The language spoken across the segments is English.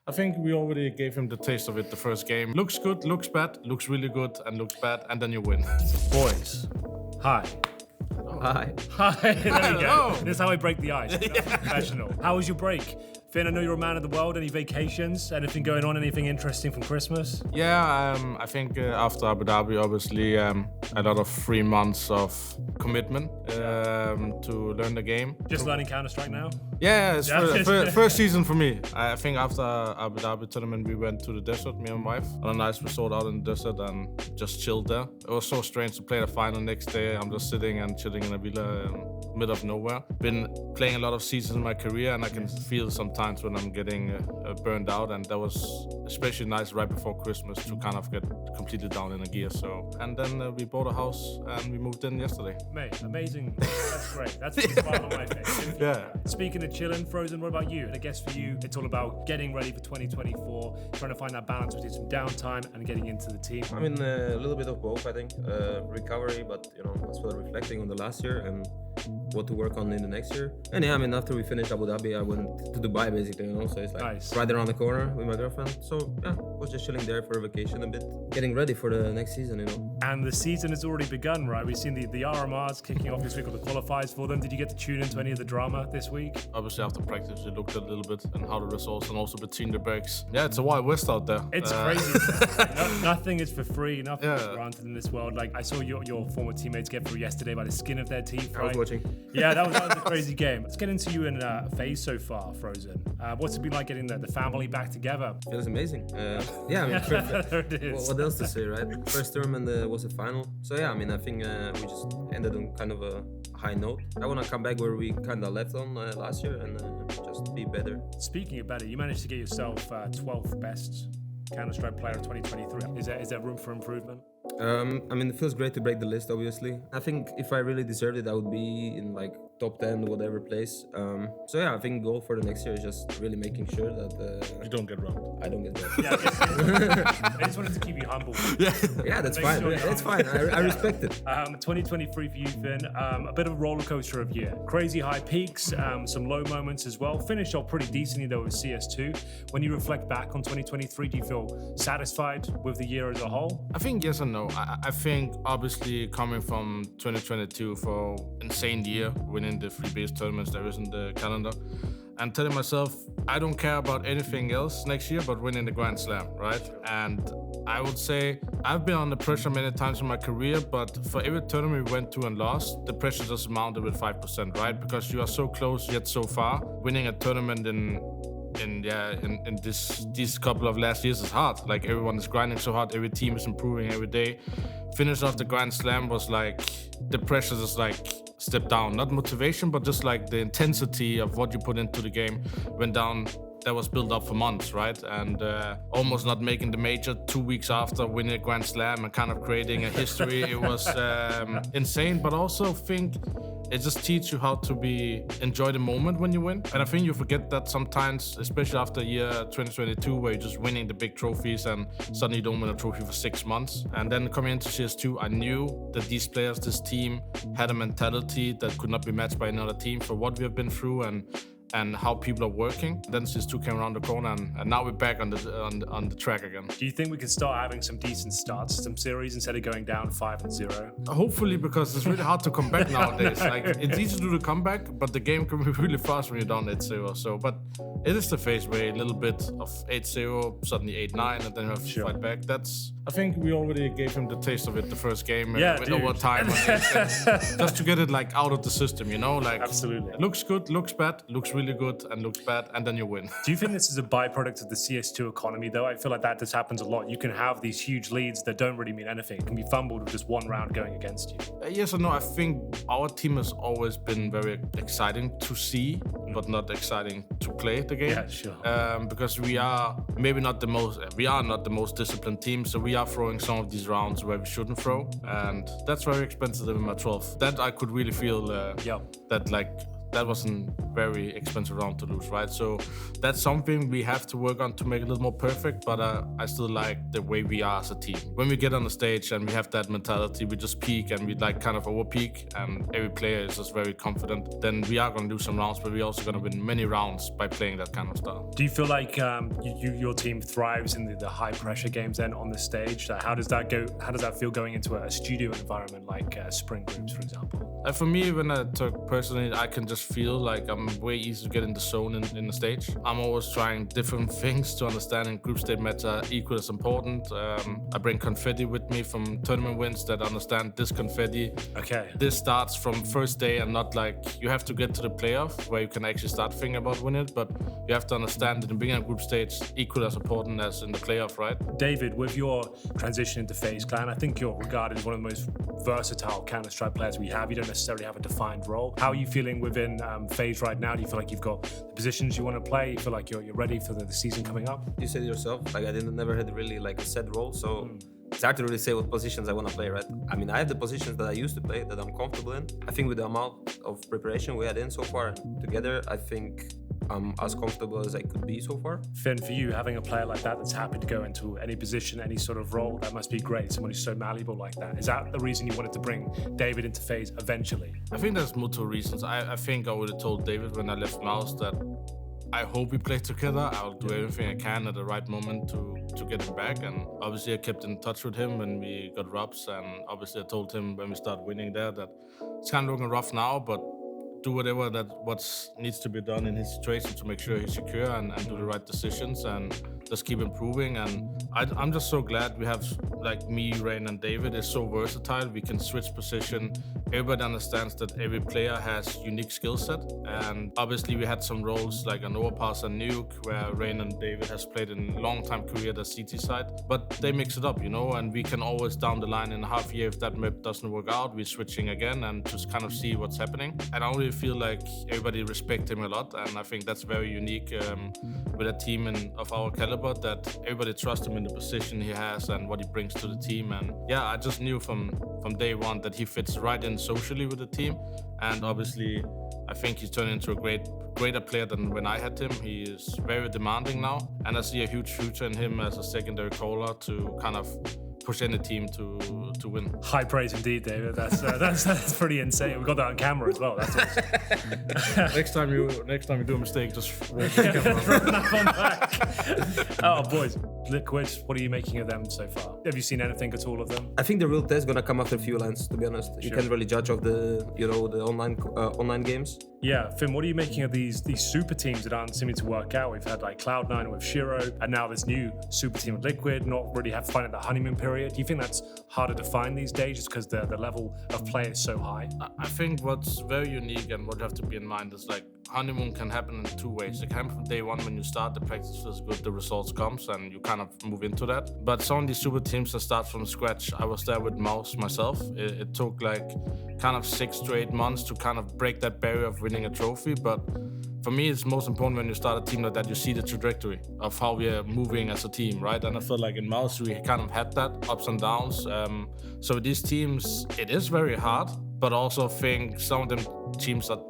I think we already gave him the taste of it the first game. Looks good, looks bad, looks really good, and looks bad, and then you win. Boys, hi. Hi. Hi, there we go. Hello. This is how I break the ice. Professional. How was your break? Finn, I know you're a man of the world. Any vacations? Anything going on? Anything interesting from Christmas? Yeah, I think after Abu Dhabi, obviously, a lot of 3 months of commitment to learn the game. Just learning Counter-Strike now? Yeah, it's first season for me. I think after Abu Dhabi tournament, we went to the desert, me and my wife, on a nice resort out in the desert and just chilled there. It was so strange to play the final next day. I'm just sitting and chilling in a villa in the middle of nowhere. Been playing a lot of seasons in my career, and I can feel sometimes when I'm getting burned out, and that was especially nice right before Christmas to kind of get completely down in a gear. So, and then we bought a house and we moved in yesterday. Mate, amazing. That's great. That's a smile on my face. Yeah. Speaking of chilling, Frozen, what about you? And I guess for you, it's all about getting ready for 2024, trying to find that balance between some downtime and getting into the team. I mean, a little bit of both, I think. Recovery, but, as well reflecting on the last year and what to work on in the next year. And yeah, I mean, after we finished Abu Dhabi, I went to Dubai, basically, so it's like Nice. right around the corner with my girlfriend. So yeah, was just chilling there for a vacation a bit, getting ready for the next season, And the season has already begun, right? We've seen the RMRs kicking off this week, or the qualifiers for them. Did you get to tune into any of the drama this week? Obviously, after practice, we looked a little bit and how the results and also between the breaks. Yeah, it's a wild west out there. It's crazy. Nothing is for free. Nothing is Yeah. granted in this world. Like, I saw your former teammates get through yesterday by the skin of their teeth. I was right? watching. Yeah, that was a crazy game. Let's get into you in FaZe so far, Frozen. What's it been like getting the family back together? Feels amazing. Yeah, I mean, There it is. what else to say, right? First tournament was a final. So yeah, I mean, I think we just ended on kind of a high note. I want to come back where we kind of left on last year and just be better. Speaking of better, you managed to get yourself 12th best Counter-Strike player of 2023. Is there room for improvement? I mean, it feels great to break the list, obviously. I think if I really deserved it, I would be in like top 10, whatever place. So yeah, I think goal for the next year is just really making sure that You don't get robbed. I don't get that. Yeah, I just wanted to keep you humble. Yeah, that's Make fine. sure you're That's fine. I respect it. 2023 for you, Finn. A bit of a roller coaster of year. Crazy high peaks, some low moments as well. Finished off pretty decently though with CS2. When you reflect back on 2023, do you feel satisfied with the year as a whole? I think yes and no. I think obviously coming from 2022 for insane year, winning the 3 biggest tournaments there is in the calendar, and telling myself I don't care about anything else next year but winning the Grand Slam, right? And I would say I've been under pressure many times in my career, but for every tournament we went to and lost, the pressure just mounted with 5%, right? Because you are so close yet so far. Winning a tournament in these couple of last years is hard. Like, everyone is grinding so hard, every team is improving every day. Finish off the Grand Slam was like, the pressure just like stepped down. Not motivation, but just like the intensity of what you put into the game went down. That was built up for months, right? And almost not making the major 2 weeks after winning a Grand Slam and kind of creating a history. It was insane, but also think it just teaches you how to enjoy the moment when you win. And I think you forget that sometimes, especially after year 2022, where you're just winning the big trophies and suddenly you don't win a trophy for 6 months. And then coming into CS2, I knew that these players, this team, had a mentality that could not be matched by another team for what we have been through and how people are working. Then CS2 came around the corner, and now we're back on the track again. Do you think we can start having some decent starts to some series instead of going down 5-0? Hopefully, because it's really hard to come back nowadays. Like, it's easy to do the comeback, but the game can be really fast when you're down 8-0. So, but it is the phase where a little bit of 8-0, suddenly 8-9, and then you have to fight back. I think we already gave him the taste of it the first game with overtime just to get it like out of the system, Like, Absolutely. Looks good, looks bad, looks really good, and looks bad, and then you win. Do you think this is a byproduct of the CS2 economy, though? I feel like that just happens a lot. You can have these huge leads that don't really mean anything. It can be fumbled with just one round going against you. Yes or no, I think our team has always been very exciting to see, but not exciting to play the game. Yeah, sure. Because we are not the most disciplined team, so we are throwing some of these rounds where we shouldn't throw, and that's very expensive in my 12th. That I could really feel that wasn't very expensive round to lose, right? So that's something we have to work on to make it a little more perfect, but I still like the way we are as a team. When we get on the stage and we have that mentality, we just peak and we like kind of over peak and every player is just very confident, then we are going to do some rounds, but we're also going to win many rounds by playing that kind of style. Do you feel like your team thrives in the high pressure games then on the stage? How does that go? How does that feel going into a studio environment like sprint groups, for example? For me, when I talk personally, I can just feel like I'm way easier to get in the zone in the stage. I'm always trying different things to understand, and group stage meta equally as important. I bring confetti with me from tournament wins that understand this confetti. Okay. This starts from first day and not like you have to get to the playoff where you can actually start thinking about winning it, but you have to understand that in the beginning of group stage equally as important as in the playoff, right? David, with your transition into FaZe Clan, I think you're regarded as one of the most versatile Counter-Strike players we have. You don't necessarily have a defined role. How are you feeling within FaZe right now? Do you feel like you've got the positions you want to play? You feel like you're ready for the season coming up? You said it yourself, like I never had really like a set role, so it's hard to really say what positions I want to play, right? I mean, I have the positions that I used to play that I'm comfortable in. I think with the amount of preparation we had in so far together, I think I'm as comfortable as I could be so far. Finn, for you, having a player like that that's happy to go into any position, any sort of role, that must be great. Someone who's so malleable like that. Is that the reason you wanted to bring David into FaZe eventually? I think there's multiple reasons. I think I would have told David when I left Mouse that I hope we play together. I'll do everything I can at the right moment to get him back. And obviously I kept in touch with him when we got rubs. And obviously I told him when we start winning there that it's kind of looking rough now, but do whatever what needs to be done in his situation to make sure he's secure and do the right decisions and just keep improving. And I'm just so glad we have like me, Rain, and David is so versatile. We can switch position. Everybody understands that every player has unique skill set. And obviously we had some roles like an overpass and nuke where Rain and David has played in a long time career at the CT side. But they mix it up, and we can always down the line in a half year, if that map doesn't work out, we're switching again and just kind of see what's happening. And I really feel like everybody respects him a lot. And I think that's very unique with a team of our caliber, that everybody trusts him in the position he has and what he brings to the team. And yeah, I just knew from day one that he fits right in socially with the team. And obviously, I think he's turned into a greater player than when I had him. He is very demanding now, and I see a huge future in him as a secondary caller to kind of push any team to win. High praise indeed, David. That's pretty insane. We got that on camera as well. That's awesome. next time you do a mistake, just roll the camera. Back. Oh, boys, Liquid. What are you making of them so far? Have you seen anything at all of them? I think the real test is gonna come after a few lines. To be honest, you can't really judge of the the online games. Yeah, Finn, what are you making of these super teams that aren't seeming to work out? We've had like Cloud9 with Shiro, and now this new super team with Liquid, not really finding the honeymoon period. Do you think that's harder to find these days just because the level of play is so high? I think what's very unique and what you have to be in mind is like honeymoon can happen in two ways. It can happen from day one when you start, the practice feels good, the results comes, and you kind of move into that. But some of these super teams that start from scratch, I was there with Mouse myself. It took like kind of 6 to 8 months to kind of break that barrier of winning a trophy. But for me, it's most important when you start a team like that, you see the trajectory of how we are moving as a team, right? And I feel like in Mouse, we kind of had that, ups and downs. So with these teams, it is very hard, but also think some of them teams are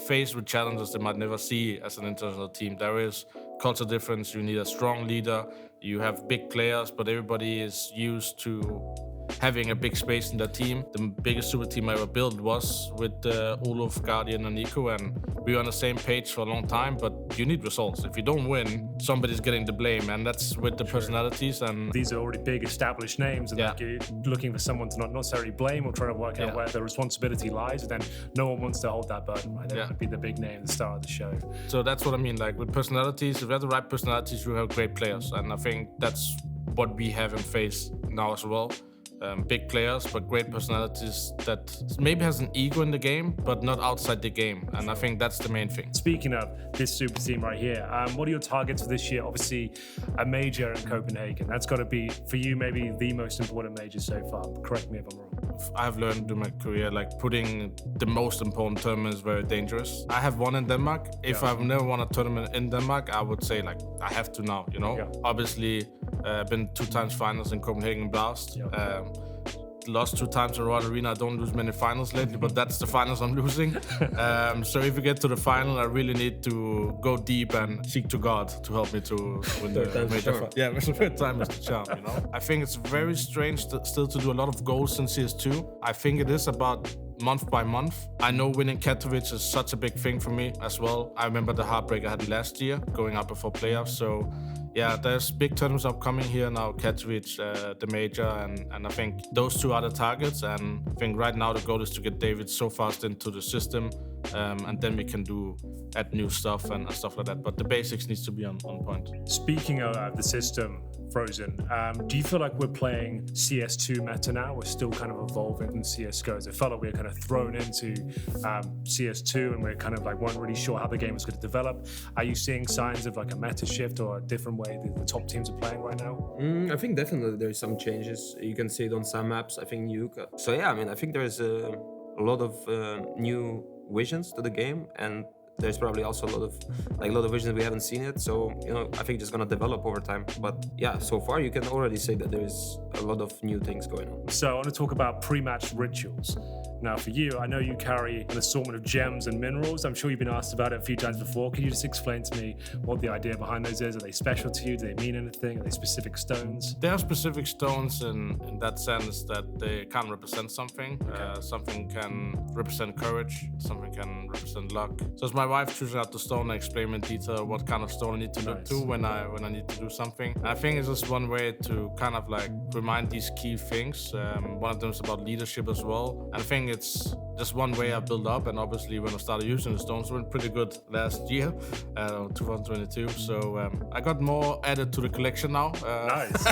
faced with challenges they might never see as an international team. There is culture difference. You need a strong leader. You have big players, but everybody is used to having a big space in the team. The biggest super team I ever built was with Olof, Guardian, and Nico, and we were on the same page for a long time, but you need results. If you don't win, somebody's getting the blame, and that's with the personalities. And these are already big established names, and like you're looking for someone to not necessarily blame or trying to work out where the responsibility lies, and then no one wants to hold that burden, right? They want to be the big name, the star of the show. So that's what I mean, like with personalities, if you have the right personalities, you have great players, and I think that's what we have in FaZe now as well. Big players, but great personalities that maybe has an ego in the game, but not outside the game. And I think that's the main thing. Speaking of this super team right here, what are your targets for this year? Obviously, a major in Copenhagen. That's got to be, for you, maybe the most important major so far. Correct me if I'm wrong. I've learned through my career, like putting the most important tournament is very dangerous. I have won in Denmark. If I've never won a tournament in Denmark, I would say like I have to now, Obviously, been 2 times finals in Copenhagen Blast. lost 2 times in a row in Arena. I don't lose many finals lately, but that's the finals I'm losing. So if we get to the final, I really need to go deep and seek to God to help me to win the major. Yeah, the third time is the charm, you know. I think it's very strange still to do a lot of goals in CS2. I think it is about month by month. I know winning Katowice is such a big thing for me as well. I remember the heartbreak I had last year, going up before playoffs. So yeah, there's big tournaments upcoming here now, Katowice, the major, and I think those 2 are the targets. And I think right now the goal is to get David so fast into the system, and then we can add new stuff and stuff like that. But the basics needs to be on point. Speaking of the system, Frozen, do you feel like we're playing CS2 meta now? We're still kind of evolving in CSGO. It felt like we were kind of thrown into CS2 and we're kind of like weren't really sure how the game was going to develop. Are you seeing signs of like a meta shift or a different way that the top teams are playing right now? I think definitely there's some changes. You can see it on some maps. I think Nuke. So yeah, I mean, I think there's a lot of new visions to the game, and there's probably also a lot of visions we haven't seen yet. So, you know, I think it's gonna develop over time. But yeah, so far you can already say that there's a lot of new things going on. So I want to talk about pre-match rituals. Now for you, I know you carry an assortment of gems and minerals. I'm sure you've been asked about it a few times before. Can you just explain to me what the idea behind those is? Are they special to you? Do they mean anything? Are they specific stones? They are specific stones in that sense that they can represent something. Okay. Something can represent courage, something can represent luck. So it's my wife choosing out the stone and explain in detail what kind of stone I need to look to when I need to do something. And I think it's just one way to kind of like remind these key things. One of them is about leadership as well. And I think it's just one way I build up, and obviously when I started using the stones, went pretty good last year, 2022. So I got more added to the collection now. Nice.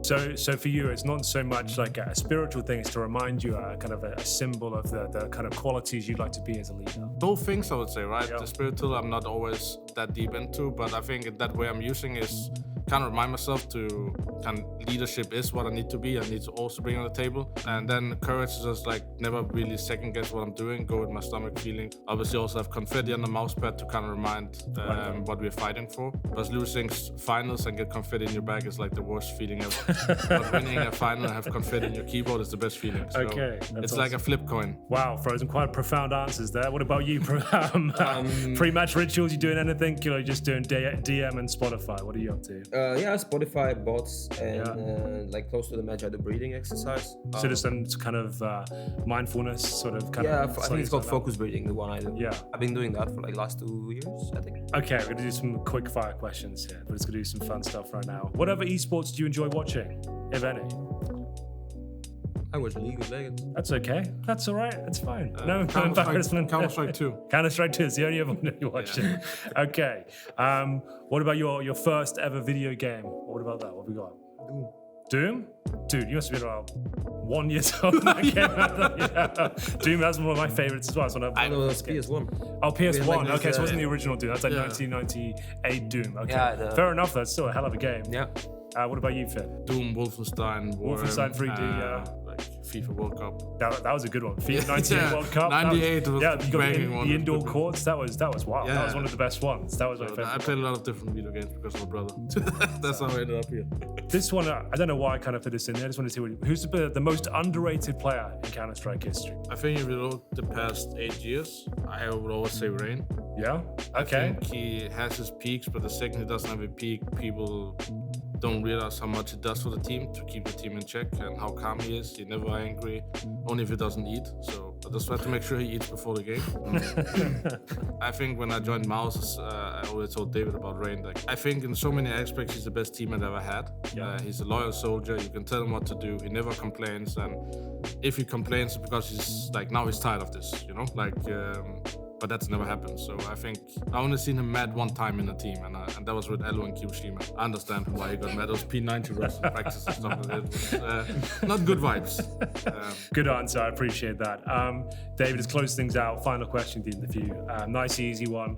So for you, it's not so much like a spiritual thing; it's to remind you kind of a symbol of the kind of qualities you'd like to be as a leader. Both things, I would say, right? Yeah. The spiritual, I'm not always that deep into, but I think that way I'm using is kind of remind myself to kind of leadership is what I need to be. I need to also bring on the table. And then courage is just like never really second guess what I'm doing, go with my stomach feeling. Obviously also have confetti on the mouse pad to kind of remind what we're fighting for. Because losing finals and get confetti in your bag is like the worst feeling ever. But winning a final and have confetti in your keyboard is the best feeling. So Okay, that's it's awesome. like a flip coin. Wow, Frozen, quite profound answers there. What about you? Pre-match rituals, you doing anything? You're just doing DM and Spotify. What are you up to? Yeah, Spotify, bots, and like close to the match, I do breathing exercise. So just some kind of mindfulness sort of kind Yeah, of... I think it's called focus breathing, the one I do. Yeah. I've been doing that for like last 2 years, I think. Okay, we're going to do some quick fire questions here. We're just going to do some fun stuff right now. What other esports do you enjoy watching, if any? I watch League of Legends. That's okay. That's all right. That's fine. No embarrassment. Counter-Strike 2. Counter-Strike 2 is the only other one you're watching. Okay. What about your first ever video game? What about that? What have we got? Doom? Dude, you must have been about 1 year old when that came out. Yeah. Doom, that's one of my favorites as well. It's one of I know that's PS1. Oh, PS1. Like this, Okay, so it wasn't the original Doom. That's like 1998 Doom. Okay. Yeah, Fair enough. That's still a hell of a game. Yeah. What about you, Finn? Doom, Wolfenstein, Wolfenstein 3D, yeah. Like FIFA World Cup. That was a good one. FIFA 98 World Cup. 98 was yeah, you got banging one. the indoor courts. That was wild. Yeah. That was one of the best ones. That was my favorite. I played a lot of different video games because of my brother. That's how I ended up here. This one, I don't know why I kind of put this in there. I just wanted to see who's the most underrated player in Counter-Strike history. I think if you look the past 8 years, I would always say Rain. Yeah? I Okay. think he has his peaks, but the second he doesn't have a peak, people don't realize how much it does for the team to keep the team in check and how calm he is. He's never angry, only if he doesn't eat. So I just try to make sure he eats before the game. I think when I joined Mouse, I always told David about Rain. Like, I think in so many aspects, he's the best teammate I've ever had. Yeah. He's a loyal soldier. You can tell him what to do. He never complains. And if he complains, it's because he's like, now he's tired of this, you know? Like, but that's never happened. So I think I only seen him mad one time in a team, and that was with Elo and Kyoshima. I understand why he got mad. Those P90 runs in practice and stuff. It was not good vibes. Good answer. I appreciate that. David, let's close things out. Final question to the interview. Nice, easy one.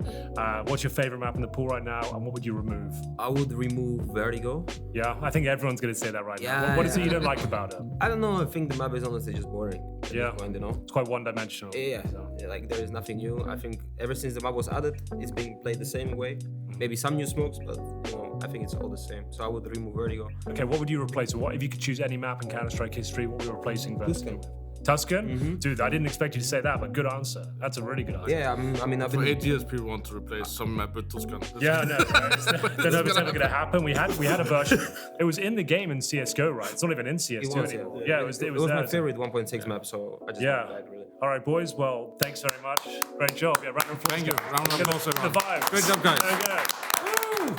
What's your favorite map in the pool right now, and what would you remove? I would remove Vertigo. Yeah, I think everyone's going to say that right now. Yeah, What is it yeah. you don't like about it? I don't know. I think the map is honestly just boring. at Yeah. this point, you know. It's quite one-dimensional. Yeah, like there is nothing new. I think ever since the map was added, it's being played the same way. Maybe some new smokes, but you know, I think it's all the same. So I would remove Vertigo. Okay, what would you replace? What if you could choose any map in Counter-Strike history? What would you replacing Vertigo? Tuscan. Tuscan? Dude, I didn't expect you to say that, but good answer. That's a really good answer. Yeah, I mean, I've For been 8 years, people want to replace some map with Tuscan. Yeah, no, don't know if it's ever going to happen. We had a version. It was in the game in CS:GO, right? It's not even in CS2 It was, anymore. yeah. Yeah, it was It was there. my favorite 1.6 map, so I just Yeah. like really. All right, boys. Well, thanks very much. Great job. Yeah, round of applause. Thank you. Round of applause, The everyone. vibes. Great job, guys. Very good. Woo!